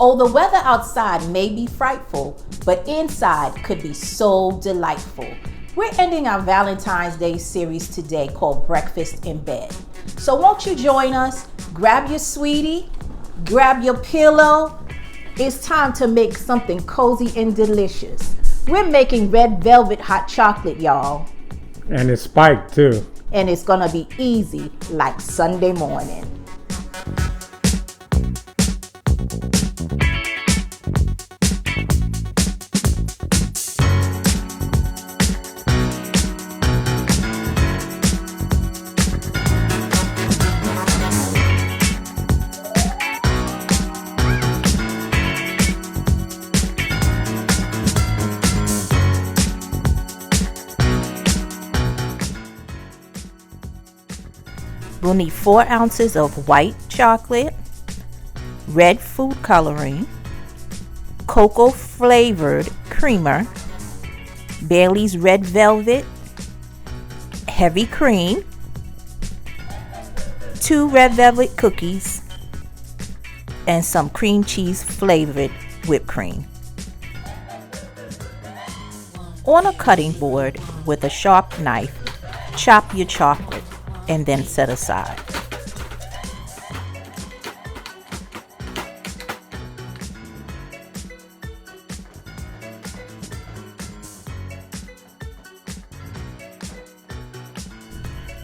Oh, the weather outside may be frightful, but inside could be so delightful. We're ending our Valentine's Day series today called Breakfast in Bed. So won't you join us? Grab your sweetie, grab your pillow. It's time to make something cozy and delicious. We're making red velvet hot chocolate, y'all. And it's spiked too. And it's gonna be easy like Sunday morning. We'll need 4 ounces of white chocolate, red food coloring, cocoa flavored creamer, Bailey's Red Velvet, heavy cream, 2 red velvet cookies, and some cream cheese flavored whipped cream. On a cutting board with a sharp knife, chop your chocolate and then set aside.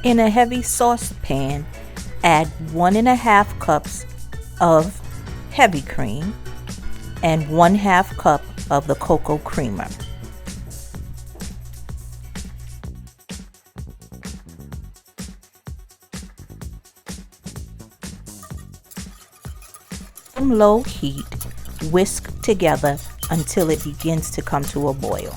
In a heavy saucepan, add 1½ cups of heavy cream and 1/2 cup of the cocoa creamer. From low heat, whisk together until it begins to come to a boil.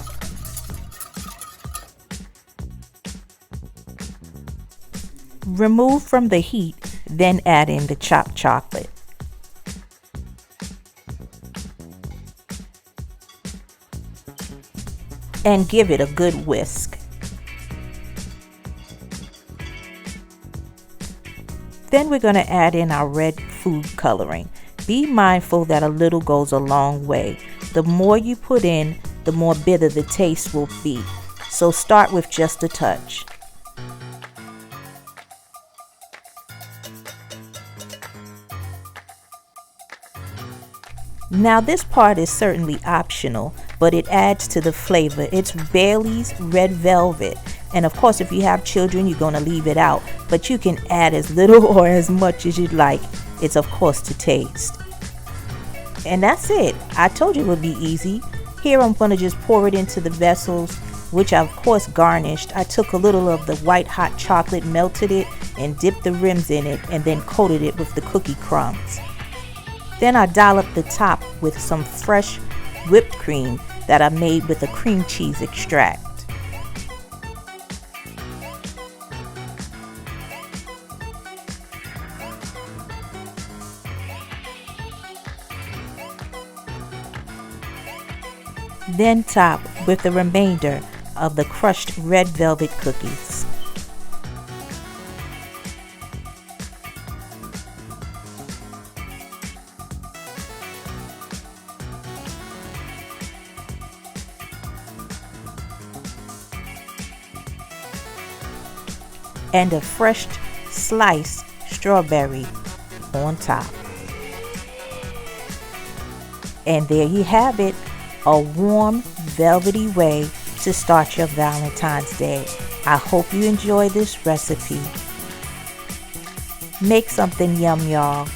Remove from the heat, then add in the chopped chocolate. And give it a good whisk. Then we're going to add in our red food coloring. Be mindful that a little goes a long way. The more you put in, the more bitter the taste will be. So start with just a touch. Now this part is certainly optional, but it adds to the flavor. It's Bailey's Red Velvet. And of course, if you have children, you're going to leave it out. But you can add as little or as much as you'd like. It's of course to taste. And that's it. I told you it would be easy. Here I'm going to just pour it into the vessels, which I of course garnished. I took a little of the white hot chocolate, melted it, and dipped the rims in it, and then coated it with the cookie crumbs. Then I dolloped the top with some fresh whipped cream that I made with a cream cheese extract. Then top with the remainder of the crushed red velvet cookies. And a fresh sliced strawberry on top. And there you have it, a warm, velvety way to start your Valentine's Day. I hope you enjoy this recipe. Make something yum, y'all.